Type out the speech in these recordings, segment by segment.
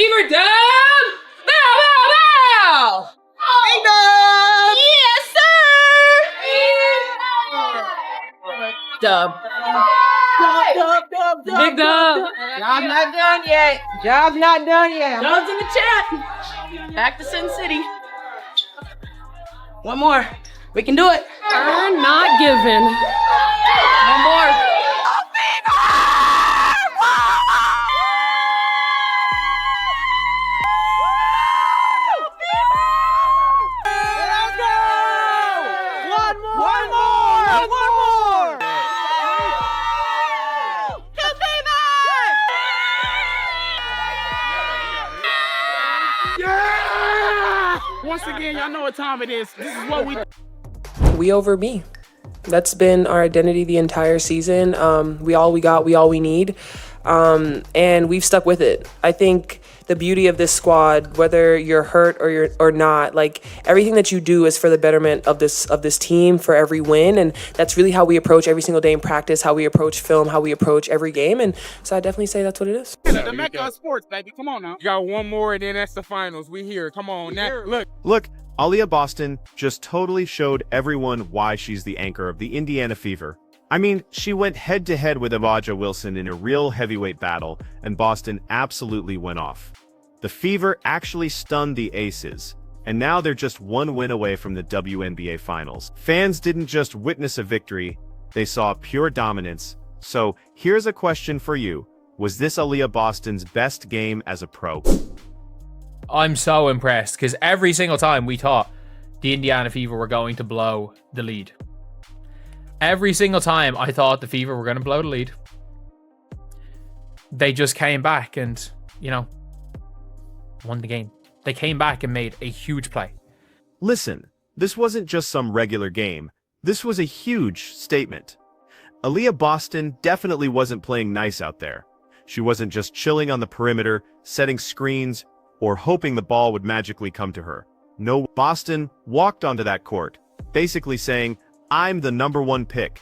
Fever down! Bow, bow, bow! Big dub! Yes, sir! Dub. Dub. Big dub. Job's not done yet. Job's not done yet. Dub's in the chat. Back to Sin City. One more. We can do it. I'm not giving. One more. Once again, y'all know what time it is. This is what We over me. That's been our identity the entire season. We all we got, we all we need. And we've stuck with it. I think the beauty of this squad, whether you're hurt or not, like everything that you do is for the betterment of this team, for every win. And that's really how we approach every single day in practice, how we approach film, how we approach every game. And so I definitely say that's what it is. the Mecca of sports, baby. Come on now. You got one more and then that's the finals. We here. Come on. Now, Look, Aliyah Boston just totally showed everyone why she's the anchor of the Indiana Fever. I mean, she went head-to-head with Aliyah Wilson in a real heavyweight battle, and Boston absolutely went off. The Fever actually stunned the Aces, and now they're just one win away from the WNBA Finals. Fans didn't just witness a victory, they saw pure dominance. So, here's a question for you. Was this Aliyah Boston's best game as a pro? I'm so impressed, because every single time we thought the Indiana Fever were going to blow the lead. Every single time I thought the Fever were going to blow the lead. They just came back and, won the game. They came back and made a huge play. Listen, this wasn't just some regular game. This was a huge statement. Aliyah Boston definitely wasn't playing nice out there. She wasn't just chilling on the perimeter, setting screens, or hoping the ball would magically come to her. No, Boston walked onto that court, basically saying, I'm the #1 pick.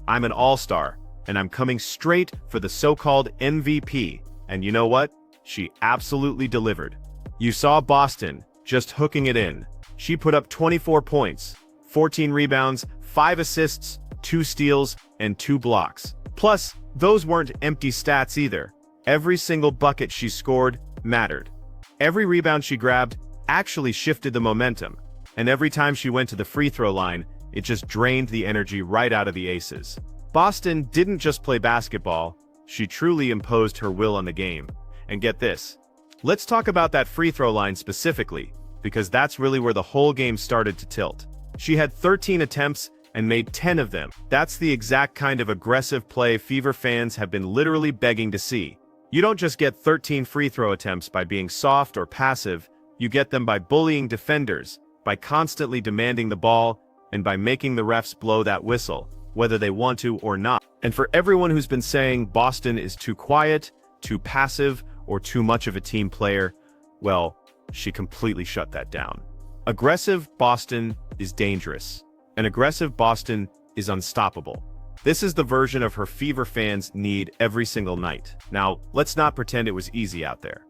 I'm an all-star, and I'm coming straight for the so-called MVP. And you know what? She absolutely delivered. You saw Boston just hooking it in. She put up 24 points, 14 rebounds, 5 assists, 2 steals, and 2 blocks. Plus, those weren't empty stats either. Every single bucket she scored mattered. Every rebound she grabbed actually shifted the momentum, and every time she went to the free throw line, it just drained the energy right out of the Aces. Boston didn't just play basketball, she truly imposed her will on the game. And get this, let's talk about that free throw line specifically, because that's really where the whole game started to tilt. She had 13 attempts and made 10 of them. That's the exact kind of aggressive play Fever fans have been literally begging to see. You don't just get 13 free throw attempts by being soft or passive, you get them by bullying defenders, by constantly demanding the ball, and by making the refs blow that whistle, whether they want to or not. And for everyone who's been saying Boston is too quiet, too passive, or too much of a team player, well, she completely shut that down. Aggressive Boston is dangerous, and aggressive Boston is unstoppable. This is the version of her Fever fans need every single night. Now, let's not pretend it was easy out there.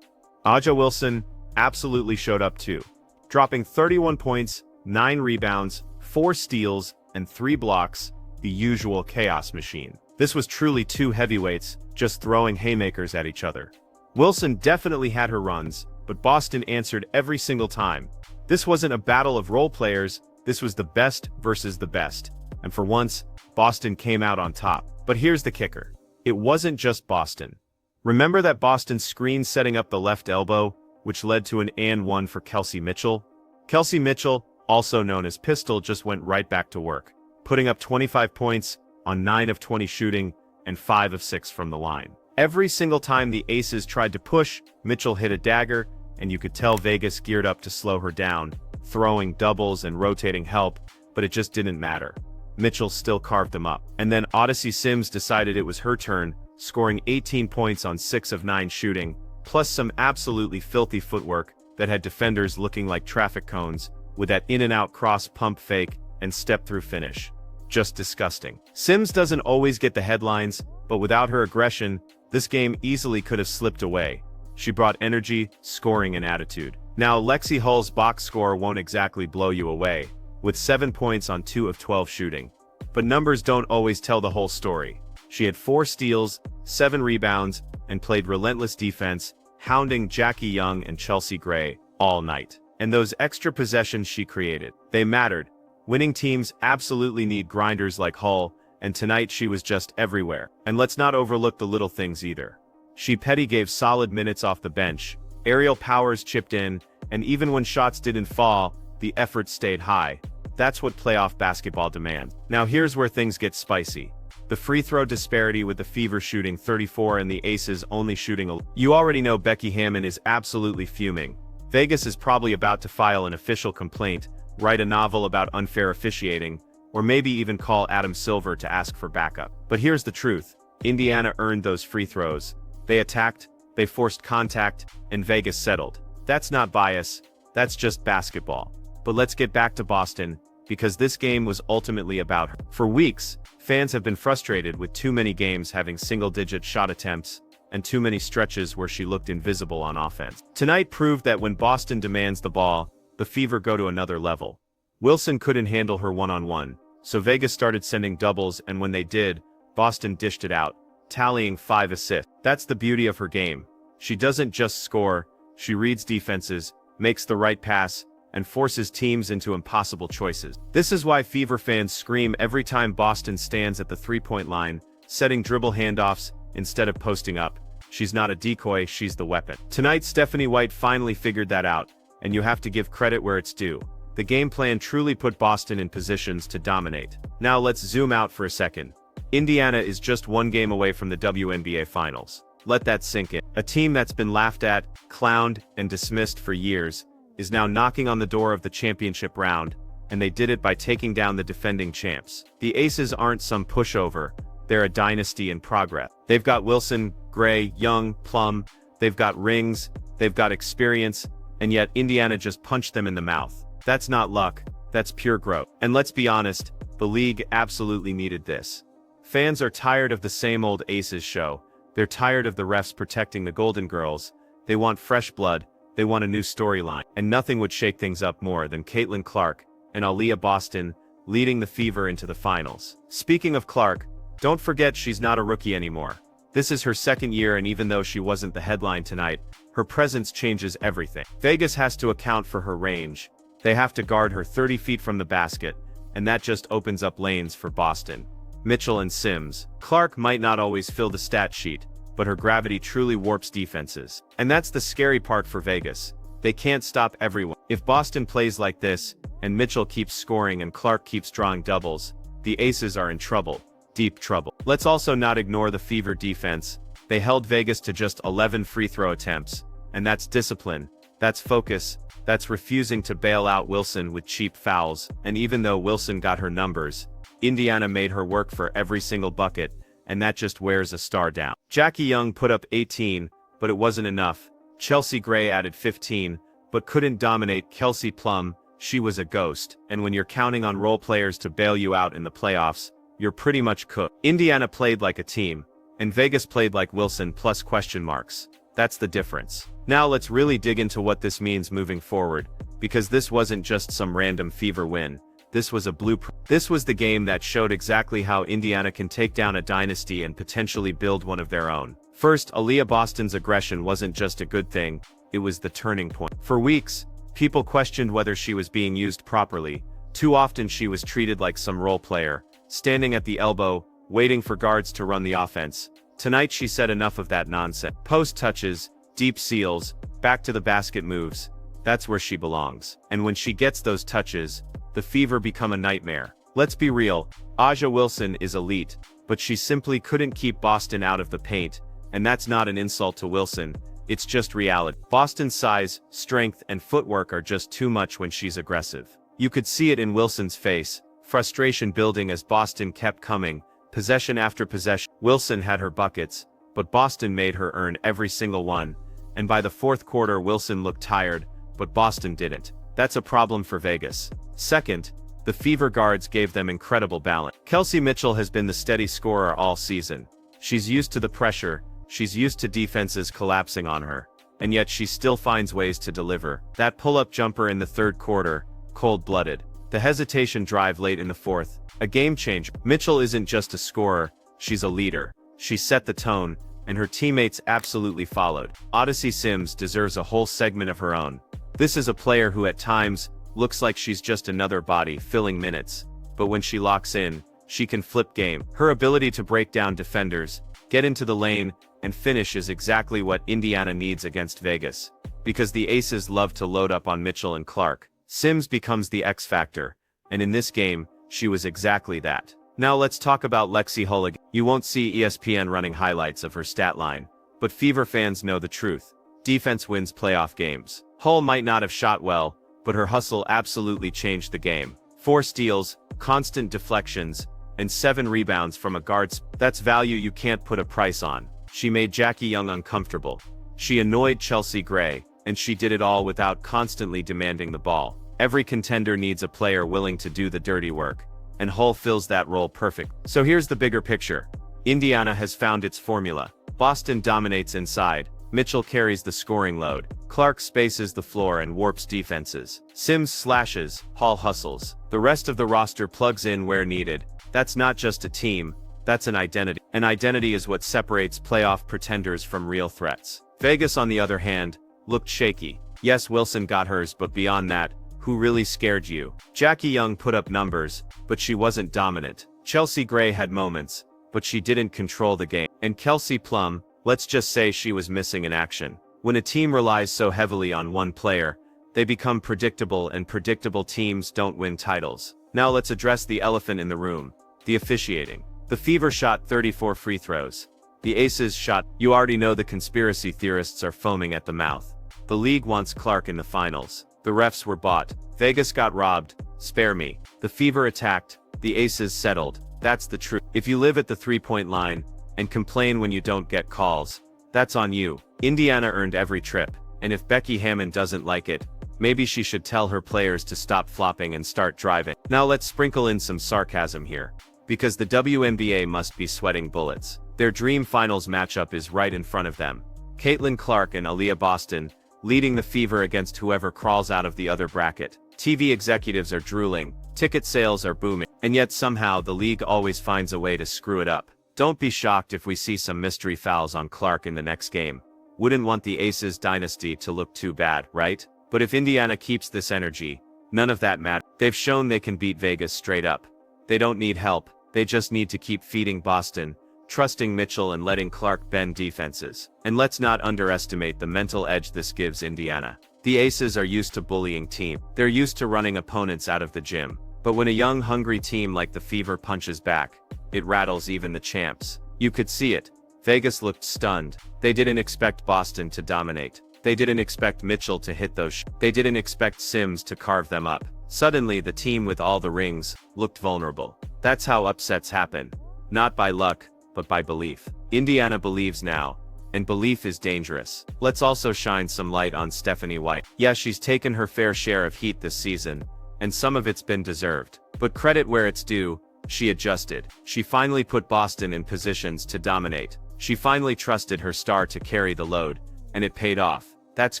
Aliyah Wilson absolutely showed up too, dropping 31 points, 9 rebounds, 4 steals, and 3 blocks, the usual chaos machine. This was truly two heavyweights just throwing haymakers at each other. Wilson definitely had her runs, but Boston answered every single time. This wasn't a battle of role players, this was the best versus the best. And for once, Boston came out on top. But here's the kicker. It wasn't just Boston. Remember that Boston screen setting up the left elbow, which led to an and one for Kelsey Mitchell? Kelsey Mitchell, also known as Pistol, just went right back to work, putting up 25 points on 9 of 20 shooting and 5 of 6 from the line. Every single time the Aces tried to push, Mitchell hit a dagger, and you could tell Vegas geared up to slow her down, throwing doubles and rotating help, but it just didn't matter. Mitchell still carved them up. And then Odyssey Sims decided it was her turn, scoring 18 points on 6 of 9 shooting, plus some absolutely filthy footwork that had defenders looking like traffic cones, with that in-and-out cross pump fake and step-through finish. Just disgusting. Sims doesn't always get the headlines, but without her aggression, this game easily could have slipped away. She brought energy, scoring, and attitude. Now, Lexi Hull's box score won't exactly blow you away, with 7 points on 2 of 12 shooting. But numbers don't always tell the whole story. She had 4 steals, 7 rebounds, and played relentless defense, hounding Jackie Young and Chelsea Gray all night. And those extra possessions she created, they mattered. Winning teams absolutely need grinders like Hull, and tonight she was just everywhere. And let's not overlook the little things either. She Petty gave solid minutes off the bench, Aerial Powers chipped in, and even when shots didn't fall, the effort stayed high. That's what playoff basketball demands. Now here's where things get spicy. The free throw disparity, with the Fever shooting 34 and the Aces only shooting You already know Becky Hammon is absolutely fuming. Vegas is probably about to file an official complaint, write a novel about unfair officiating, or maybe even call Adam Silver to ask for backup. But here's the truth. Indiana earned those free throws. They attacked, they forced contact, and Vegas settled. That's not bias, that's just basketball. But let's get back to Boston, because this game was ultimately about her. For weeks, fans have been frustrated with too many games having single-digit shot attempts, and too many stretches where she looked invisible on offense. Tonight proved that when Boston demands the ball, the Fever go to another level. Wilson couldn't handle her one-on-one, so Vegas started sending doubles, and when they did, Boston dished it out, tallying 5 assists. That's the beauty of her game. She doesn't just score, she reads defenses, makes the right pass, and forces teams into impossible choices. This is why Fever fans scream every time Boston stands at the three-point line, setting dribble handoffs instead of posting up. She's not a decoy, she's the weapon. Tonight, Stephanie White finally figured that out, and you have to give credit where it's due. The game plan truly put Boston in positions to dominate. Now let's zoom out for a second. Indiana is just 1 game away from the WNBA Finals. Let that sink in. A team that's been laughed at, clowned, and dismissed for years is now knocking on the door of the championship round, and they did it by taking down the defending champs. The Aces aren't some pushover, they're a dynasty in progress. They've got Wilson, Gray, Young, Plum, they've got rings, they've got experience, and yet Indiana just punched them in the mouth. That's not luck, that's pure growth. And let's be honest, the league absolutely needed this. Fans are tired of the same old Aces show. They're tired of the refs protecting the Golden Girls. They want fresh blood, they want a new storyline. And nothing would shake things up more than Caitlin Clark and Aliyah Boston leading the Fever into the finals. Speaking of Clark, don't forget she's not a rookie anymore. This is her 2nd year, and even though she wasn't the headline tonight, her presence changes everything. Vegas has to account for her range. They have to guard her 30 feet from the basket, and that just opens up lanes for Boston, Mitchell, and Sims. Clark might not always fill the stat sheet, but her gravity truly warps defenses. And that's the scary part for Vegas. They can't stop everyone. If Boston plays like this, and Mitchell keeps scoring and Clark keeps drawing doubles, the Aces are in trouble. Deep trouble. Let's also not ignore the Fever defense. They held Vegas to just 11 free throw attempts. And that's discipline. That's focus. That's refusing to bail out Wilson with cheap fouls. And even though Wilson got her numbers, Indiana made her work for every single bucket, and that just wears a star down. Jackie Young put up 18, but it wasn't enough. Chelsea Gray added 15, but couldn't dominate. Kelsey Plum, she was a ghost. And when you're counting on role players to bail you out in the playoffs, you're pretty much cooked. Indiana played like a team, and Vegas played like Wilson plus question marks. That's the difference. Now let's really dig into what this means moving forward, because this wasn't just some random Fever win. This was a blueprint. This was the game that showed exactly how Indiana can take down a dynasty and potentially build one of their own. First, Aliyah Boston's aggression wasn't just a good thing, it was the turning point. For weeks, people questioned whether she was being used properly. Too often she was treated like some role player, standing at the elbow, waiting for guards to run the offense. Tonight she said enough of that nonsense. Post touches, deep seals, back to the basket moves, that's where she belongs. And when she gets those touches, the Fever become a nightmare. Let's be real, Aja Wilson is elite, but she simply couldn't keep Boston out of the paint, and that's not an insult to Wilson, it's just reality. Boston's size, strength, and footwork are just too much when she's aggressive. You could see it in Wilson's face, frustration building as Boston kept coming, possession after possession. Wilson had her buckets, but Boston made her earn every single one, and by the 4th quarter Wilson looked tired, but Boston didn't. That's a problem for Vegas. Second, the Fever guards gave them incredible balance. Kelsey Mitchell has been the steady scorer all season. She's used to the pressure, she's used to defenses collapsing on her, and yet she still finds ways to deliver. That pull-up jumper in the third quarter, cold-blooded. The hesitation drive late in the fourth, a game changer. Mitchell isn't just a scorer, she's a leader. She set the tone, and her teammates absolutely followed. Odyssey Sims deserves a whole segment of her own. This is a player who at times looks like she's just another body filling minutes, but when she locks in, she can flip game. Her ability to break down defenders, get into the lane, and finish is exactly what Indiana needs against Vegas. Because the Aces love to load up on Mitchell and Clark, Sims becomes the X factor, and in this game, she was exactly that. Now let's talk about Lexi Hull again. You won't see ESPN running highlights of her stat line, but Fever fans know the truth. Defense wins playoff games. Hull might not have shot well, but her hustle absolutely changed the game. 4 steals, constant deflections, and 7 rebounds from a guard. That's value you can't put a price on. She made Jackie Young uncomfortable. She annoyed Chelsea Gray, and she did it all without constantly demanding the ball. Every contender needs a player willing to do the dirty work, and Hull fills that role perfect. So here's the bigger picture. Indiana has found its formula. Boston dominates inside. Mitchell carries the scoring load. Clark spaces the floor and warps defenses. Sims slashes, Hull hustles. The rest of the roster plugs in where needed. That's not just a team, that's an identity. An identity is what separates playoff pretenders from real threats. Vegas, on the other hand, looked shaky. Yes, Wilson got hers, but beyond that, who really scared you? Jackie Young put up numbers, but she wasn't dominant. Chelsea Gray had moments, but she didn't control the game. And Kelsey Plum, let's just say she was missing in action. When a team relies so heavily on one player, they become predictable, and predictable teams don't win titles. Now let's address the elephant in the room, the officiating. The Fever shot 34 free throws. The Aces shot. You already know the conspiracy theorists are foaming at the mouth. The league wants Clark in the finals. The refs were bought. Vegas got robbed. Spare me. The Fever attacked. The Aces settled. That's the truth. If you live at the three-point line and complain when you don't get calls, that's on you. Indiana earned every trip, and if Becky Hammond doesn't like it, maybe she should tell her players to stop flopping and start driving. Now let's sprinkle in some sarcasm here, because the WNBA must be sweating bullets. Their dream finals matchup is right in front of them. Caitlin Clark and Aliyah Boston, leading the Fever against whoever crawls out of the other bracket. TV executives are drooling, ticket sales are booming, and yet somehow the league always finds a way to screw it up. Don't be shocked if we see some mystery fouls on Clark in the next game. Wouldn't want the Aces dynasty to look too bad, right? But if Indiana keeps this energy, none of that matters. They've shown they can beat Vegas straight up. They don't need help, they just need to keep feeding Boston, trusting Mitchell, and letting Clark bend defenses. And let's not underestimate the mental edge this gives Indiana. The Aces are used to bullying teams. They're used to running opponents out of the gym. But when a young, hungry team like the Fever punches back, it rattles even the champs. You could see it. Vegas looked stunned. They didn't expect Boston to dominate. They didn't expect Mitchell to hit those They didn't expect Sims to carve them up. Suddenly the team with all the rings looked vulnerable. That's how upsets happen. Not by luck, but by belief. Indiana believes now, and belief is dangerous. Let's also shine some light on Stephanie White. Yeah, she's taken her fair share of heat this season, and some of it's been deserved. But credit where it's due, she adjusted. She finally put Boston in positions to dominate. She finally trusted her star to carry the load, and it paid off. That's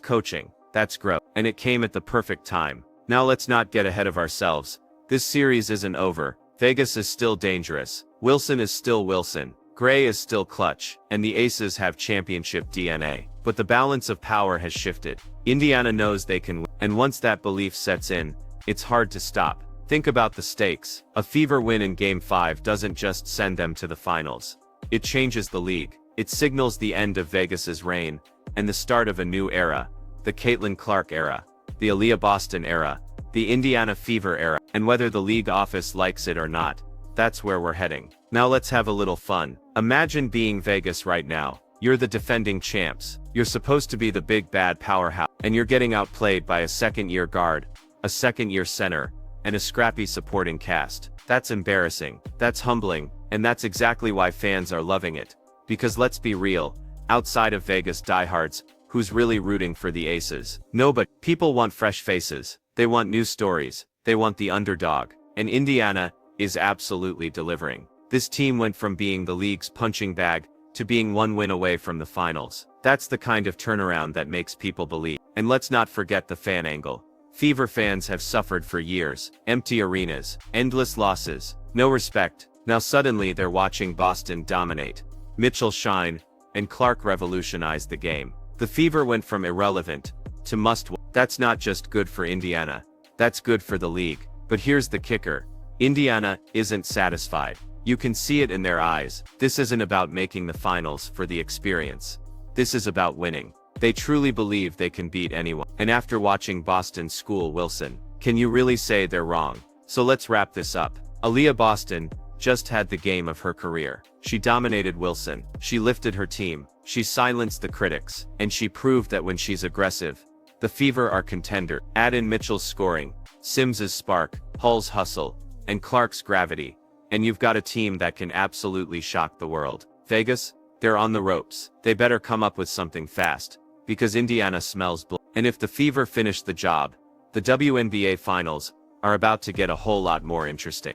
coaching, that's growth, and it came at the perfect time. Now let's not get ahead of ourselves. This series isn't over. Vegas is still dangerous. Wilson is still Wilson. Gray is still clutch, and the Aces have championship DNA. But the balance of power has shifted. Indiana knows they can win, and once that belief sets in, it's hard to stop. Think about the stakes. A Fever win in Game 5 doesn't just send them to the finals. It changes the league. It signals the end of Vegas's reign, and the start of a new era. The Caitlin Clark era. The Aliyah Boston era. The Indiana Fever era. And whether the league office likes it or not, that's where we're heading. Now let's have a little fun. Imagine being Vegas right now. You're the defending champs. You're supposed to be the big bad powerhouse, and you're getting outplayed by a second-year guard, a second-year center, and a scrappy supporting cast. That's embarrassing. That's humbling, and that's exactly why fans are loving it. Because let's be real, outside of Vegas diehards, who's really rooting for the Aces? Nobody. People want fresh faces. They want new stories. They want the underdog. And Indiana is absolutely delivering. This team went from being the league's punching bag to being one win away from the finals. That's the kind of turnaround that makes people believe. And let's not forget the fan angle. Fever fans have suffered for years. Empty arenas, endless losses, no respect. Now suddenly they're watching Boston dominate. Mitchell shine, and Clark revolutionize the game. The Fever went from irrelevant to must-win. That's not just good for Indiana. That's good for the league. But here's the kicker. Indiana isn't satisfied. You can see it in their eyes. This isn't about making the finals for the experience. This is about winning. They truly believe they can beat anyone. And after watching Boston school Wilson, can you really say they're wrong? So let's wrap this up. Aliyah Boston just had the game of her career. She dominated Wilson. She lifted her team. She silenced the critics. And she proved that when she's aggressive, the Fever are contender. Add in Mitchell's scoring, Sims's spark, Hull's hustle, and Clark's gravity, and you've got a team that can absolutely shock the world. Vegas, they're on the ropes. They better come up with something fast, because Indiana smells blood. And if the Fever finish the job, the WNBA finals are about to get a whole lot more interesting.